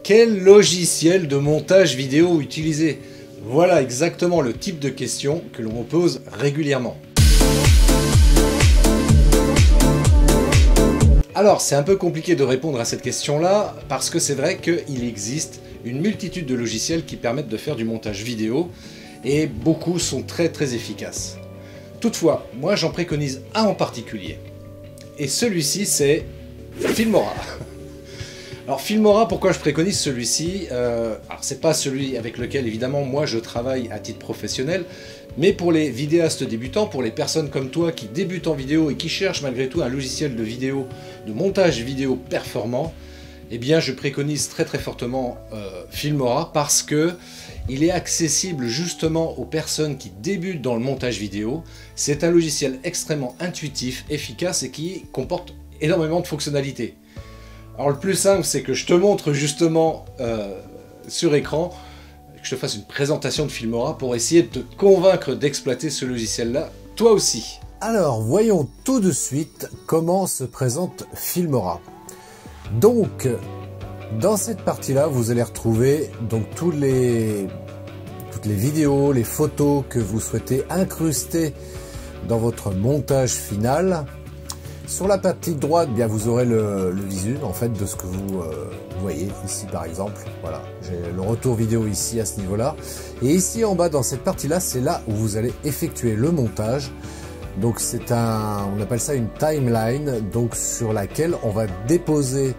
Quel logiciel de montage vidéo utiliser? Voilà exactement le type de question que l'on me pose régulièrement. Alors, c'est un peu compliqué de répondre à cette question-là, parce que c'est vrai qu'il existe une multitude de logiciels qui permettent de faire du montage vidéo, et beaucoup sont très efficaces. Toutefois, moi j'en préconise un en particulier, et celui-ci c'est Filmora. Alors Filmora, pourquoi je préconise celui-ci? Alors c'est pas celui avec lequel évidemment moi je travaille à titre professionnel, mais pour les vidéastes débutants, pour les personnes comme toi qui débutent en vidéo et qui cherchent malgré tout un logiciel de vidéo, de montage vidéo performant, eh bien je préconise très fortement Filmora parce que il est accessible justement aux personnes qui débutent dans le montage vidéo. C'est un logiciel extrêmement intuitif, efficace et qui comporte énormément de fonctionnalités. Alors le plus simple, c'est que je te montre justement sur écran, que je te fasse une présentation de Filmora pour essayer de te convaincre d'exploiter ce logiciel-là, toi aussi. Alors, voyons tout de suite comment se présente Filmora. Donc, dans cette partie-là, vous allez retrouver donc toutes les vidéos, les photos que vous souhaitez incruster dans votre montage final. Sur la partie droite, bien, vous aurez le visu en fait de ce que vous voyez ici par exemple. Voilà, j'ai le retour vidéo ici à ce niveau-là. Et ici en bas dans cette partie-là, c'est là où vous allez effectuer le montage. Donc c'est on appelle ça une timeline, donc sur laquelle on va déposer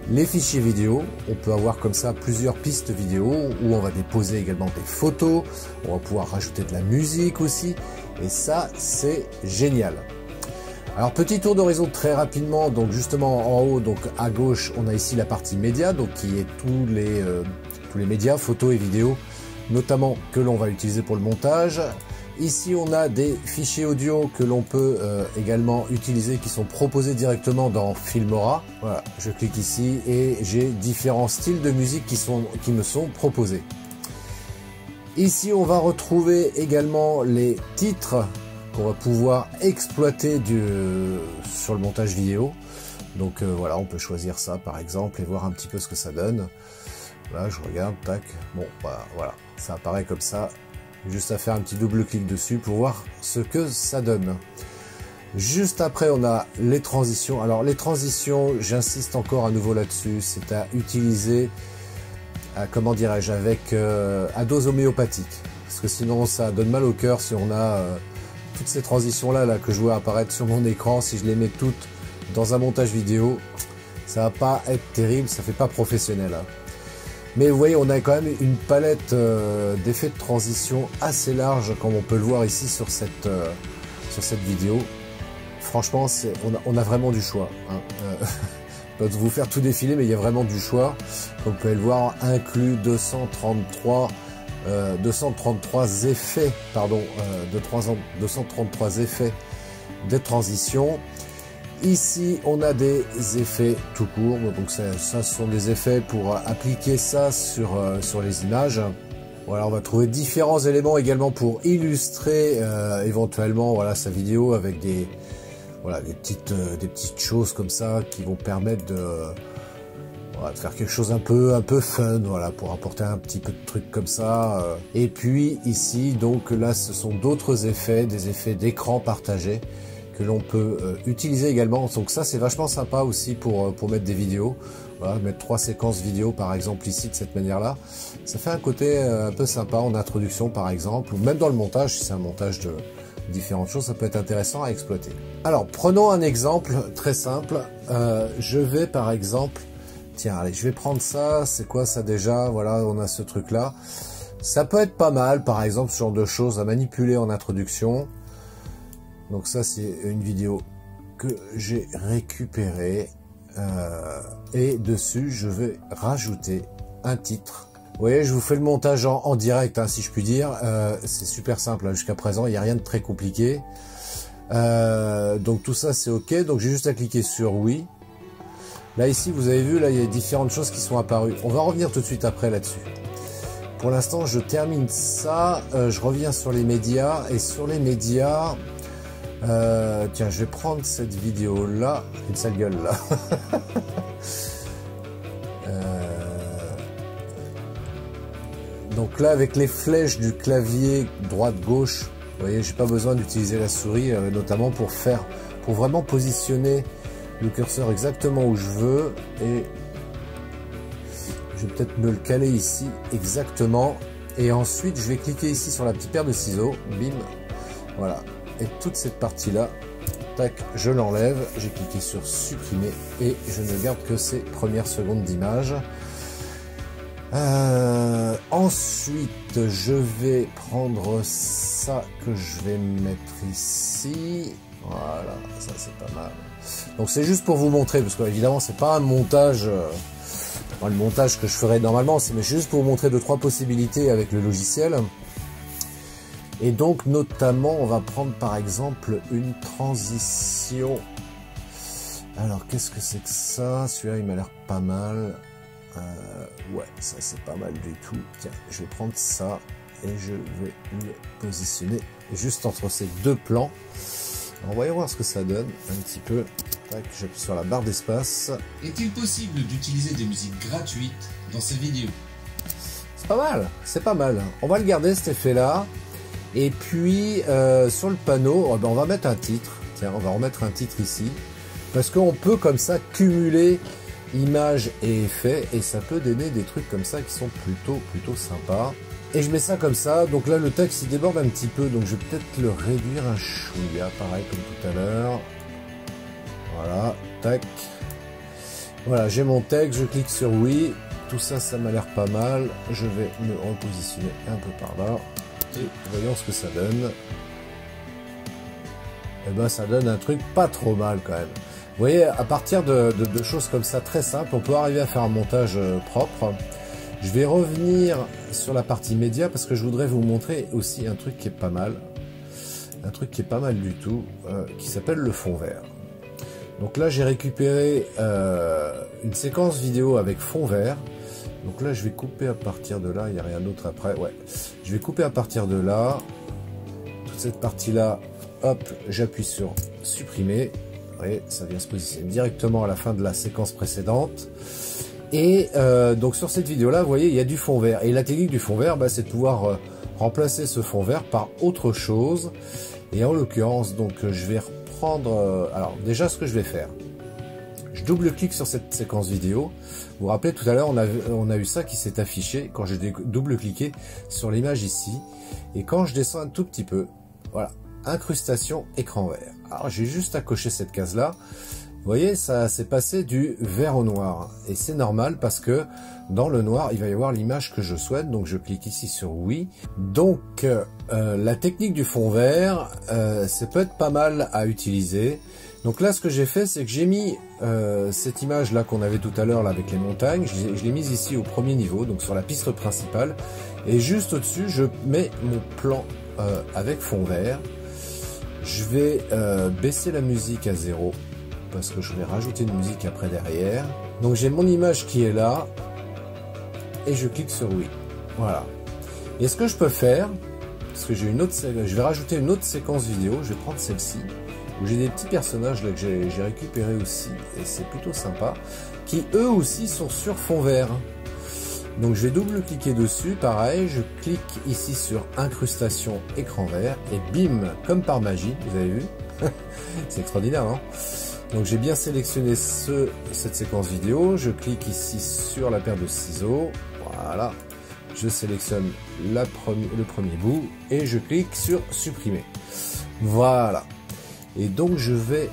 les fichiers vidéo. On peut avoir comme ça plusieurs pistes vidéo où on va déposer également des photos. On va pouvoir rajouter de la musique aussi. Et ça, c'est génial. Alors petit tour d'horizon très rapidement, donc justement en haut, donc à gauche, on a ici la partie médias, donc qui est tous les médias, photos et vidéos, notamment que l'on va utiliser pour le montage. Ici on a des fichiers audio que l'on peut également utiliser, qui sont proposés directement dans Filmora. Voilà, je clique ici et j'ai différents styles de musique qui me sont proposés. Ici on va retrouver également les titres qu'on va pouvoir exploiter sur le montage vidéo. Donc voilà, on peut choisir ça par exemple et voir un petit peu ce que ça donne. Là je regarde, tac, bon voilà, ça apparaît comme ça, juste à faire un petit double clic dessus pour voir ce que ça donne. Juste après on a les transitions. Alors les transitions, j'insiste encore à nouveau là-dessus, c'est à utiliser comment dirais-je, avec à dose homéopathique, parce que sinon ça donne mal au cœur si on a toutes ces transitions là que je vois apparaître sur mon écran. Si je les mets toutes dans un montage vidéo, ça va pas être terrible, ça fait pas professionnel, hein. Mais vous voyez, on a quand même une palette d'effets de transition assez large, comme on peut le voir ici sur cette vidéo. Franchement, on a vraiment du choix, hein. Je peux vous faire tout défiler, mais il y a vraiment du choix. Comme vous pouvez le voir, inclus 233 effets, pardon, 233 effets de transition. Ici, on a des effets tout court, donc ça ce sont des effets pour appliquer ça sur les images. Voilà, on va trouver différents éléments également pour illustrer éventuellement voilà sa vidéo avec des petites choses comme ça qui vont permettre de faire quelque chose un peu fun, voilà, pour apporter un petit peu de trucs comme ça. Et puis ici, donc là, ce sont d'autres effets, des effets d'écran partagé que l'on peut utiliser également. Donc ça, c'est vachement sympa aussi pour mettre des vidéos. Voilà, mettre 3 séquences vidéo par exemple ici de cette manière-là. Ça fait un côté un peu sympa en introduction par exemple, ou même dans le montage, si c'est un montage de différentes choses, ça peut être intéressant à exploiter. Alors, prenons un exemple très simple. Je vais par exemple, tiens, allez, je vais prendre ça. C'est quoi ça déjà? Voilà, on a ce truc-là. Ça peut être pas mal, par exemple, ce genre de choses à manipuler en introduction. Donc ça, c'est une vidéo que j'ai récupérée. Et dessus, je vais rajouter un titre. Vous voyez, je vous fais le montage en direct, hein, si je puis dire. C'est super simple, hein, jusqu'à présent, il n'y a rien de très compliqué. Donc tout ça, c'est OK. Donc j'ai juste à cliquer sur oui. Là, ici, vous avez vu, là, il y a différentes choses qui sont apparues. On va revenir tout de suite après là-dessus. Pour l'instant, je termine ça. Je reviens sur les médias. Et sur les médias... tiens, je vais prendre cette vidéo-là. Une sale gueule, là. Donc là, avec les flèches du clavier droite-gauche, vous voyez, j'ai pas besoin d'utiliser la souris, notamment pour vraiment positionner le curseur exactement où je veux. Et je vais peut-être me le caler ici exactement. Et ensuite, je vais cliquer ici sur la petite paire de ciseaux. Bim. Voilà. Et toute cette partie-là, tac, je l'enlève. J'ai cliqué sur supprimer et je ne garde que ces premières secondes d'image. Ensuite, je vais prendre ça que je vais mettre ici. Voilà, ça c'est pas mal. Donc c'est juste pour vous montrer, parce qu'évidemment c'est pas un montage, le montage que je ferais normalement, mais juste pour vous montrer 2-3 possibilités avec le logiciel. Et donc notamment, on va prendre par exemple une transition. Alors qu'est-ce que c'est que ça? Celui-là il m'a l'air pas mal. Ouais, ça c'est pas mal du tout. Tiens, je vais prendre ça et je vais le positionner juste entre ces deux plans. Alors, on va y voir ce que ça donne un petit peu. Tac, j'appuie sur la barre d'espace. Est-il possible d'utiliser des musiques gratuites dans ces vidéos? C'est pas mal, c'est pas mal. On va le garder cet effet-là. Et puis sur le panneau, on va mettre un titre. Tiens, on va remettre un titre ici. Parce qu'on peut comme ça cumuler images et effets, et ça peut donner des trucs comme ça qui sont plutôt sympas. Et je mets ça comme ça, donc là le texte il déborde un petit peu, donc je vais peut-être le réduire un chouïa, pareil comme tout à l'heure. Voilà, tac. Voilà, j'ai mon texte, je clique sur oui, tout ça, ça m'a l'air pas mal. Je vais me repositionner un peu par là, et voyons ce que ça donne. Et ben ça donne un truc pas trop mal quand même. Vous voyez, à partir de choses comme ça très simples, on peut arriver à faire un montage propre. Je vais revenir sur la partie média parce que je voudrais vous montrer aussi un truc qui est pas mal. Un truc qui est pas mal du tout, qui s'appelle le fond vert. Donc là, j'ai récupéré une séquence vidéo avec fond vert. Donc là, je vais couper à partir de là, il n'y a rien d'autre après. Ouais, je vais couper à partir de là. Toute cette partie-là, hop, j'appuie sur supprimer. Vous voyez, ça vient se positionner directement à la fin de la séquence précédente. Et donc sur cette vidéo là, vous voyez, il y a du fond vert. Et la technique du fond vert, c'est de pouvoir remplacer ce fond vert par autre chose. Et en l'occurrence, donc je vais reprendre... alors déjà, ce que je vais faire, je double-clique sur cette séquence vidéo. Vous vous rappelez, tout à l'heure, on a eu ça qui s'est affiché quand j'ai double-cliqué sur l'image ici. Et quand je descends un tout petit peu, voilà, incrustation écran vert. Alors j'ai juste à cocher cette case là. Vous voyez, ça s'est passé du vert au noir. Et c'est normal parce que dans le noir, il va y avoir l'image que je souhaite. Donc je clique ici sur oui. Donc la technique du fond vert, ça peut être pas mal à utiliser. Donc là, ce que j'ai fait, c'est que j'ai mis cette image là qu'on avait tout à l'heure avec les montagnes. Je l'ai mise ici au premier niveau, donc sur la piste principale. Et juste au-dessus, je mets mon plan avec fond vert. Je vais baisser la musique à 0 parce que je vais rajouter une musique après derrière. Donc j'ai mon image qui est là et je clique sur oui. Voilà. Et ce que je peux faire, parce que j'ai une autre, je vais rajouter une autre séquence vidéo. Je vais prendre celle-ci où j'ai des petits personnages là que j'ai récupérés aussi et c'est plutôt sympa, qui eux aussi sont sur fond vert. Donc je vais double-cliquer dessus, pareil, je clique ici sur incrustation écran vert et bim, comme par magie, vous avez vu. C'est extraordinaire, hein. Donc j'ai bien sélectionné cette séquence vidéo, je clique ici sur la paire de ciseaux, voilà, je sélectionne le premier bout et je clique sur supprimer. Voilà. Et donc je vais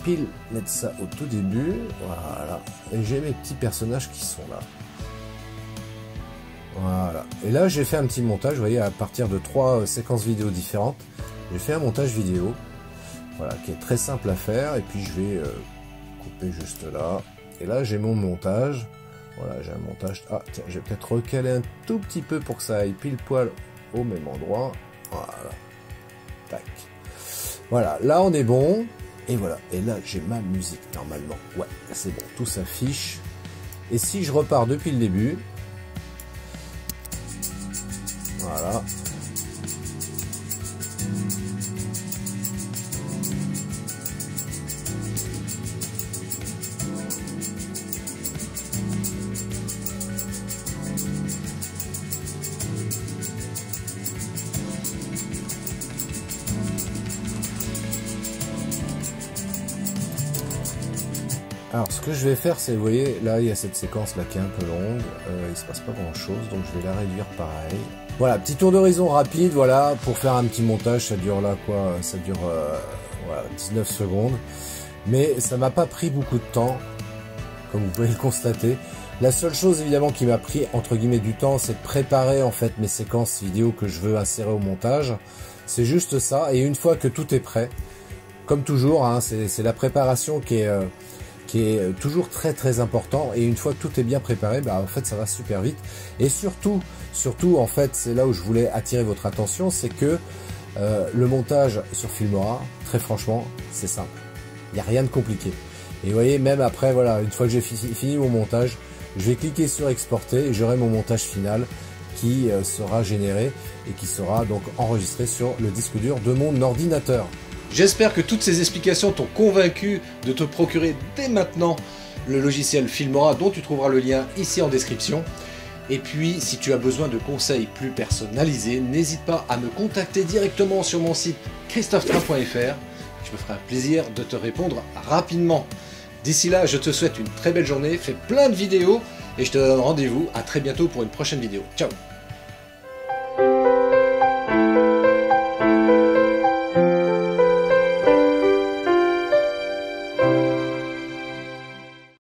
pile mettre ça au tout début, voilà, et j'ai mes petits personnages qui sont là. Voilà. Et là, j'ai fait un petit montage, vous voyez, à partir de 3 séquences vidéo différentes. J'ai fait un montage vidéo, voilà, qui est très simple à faire. Et puis, je vais couper juste là. Et là, j'ai mon montage. Voilà, j'ai un montage. Ah, tiens, je vais peut-être recaler un tout petit peu pour que ça aille pile poil au même endroit. Voilà. Tac. Voilà, là, on est bon. Et voilà. Et là, j'ai ma musique, normalement. Ouais, c'est bon, tout s'affiche. Et si je repars depuis le début... Voilà. Alors ce que je vais faire, c'est, vous voyez, là il y a cette séquence là qui est un peu longue, il se passe pas grand chose, donc je vais la réduire pareil. Voilà, petit tour d'horizon rapide, voilà, pour faire un petit montage, ça dure là quoi, ça dure voilà, 19 secondes. Mais ça m'a pas pris beaucoup de temps, comme vous pouvez le constater. La seule chose évidemment qui m'a pris entre guillemets du temps, c'est de préparer en fait mes séquences vidéo que je veux insérer au montage. C'est juste ça, et une fois que tout est prêt, comme toujours, hein, c'est la préparation qui est toujours très très important, et une fois que tout est bien préparé, bah en fait ça va super vite. Et surtout en fait, c'est là où je voulais attirer votre attention, c'est que le montage sur Filmora, très franchement, c'est simple. Il n'y a rien de compliqué. Et vous voyez, même après, voilà, une fois que j'ai fini mon montage, je vais cliquer sur exporter et j'aurai mon montage final qui sera généré et qui sera donc enregistré sur le disque dur de mon ordinateur. J'espère que toutes ces explications t'ont convaincu de te procurer dès maintenant le logiciel Filmora, dont tu trouveras le lien ici en description. Et puis, si tu as besoin de conseils plus personnalisés, n'hésite pas à me contacter directement sur mon site christophetrain.fr. Je me ferai un plaisir de te répondre rapidement. D'ici là, je te souhaite une très belle journée, fais plein de vidéos et je te donne rendez-vous à très bientôt pour une prochaine vidéo. Ciao!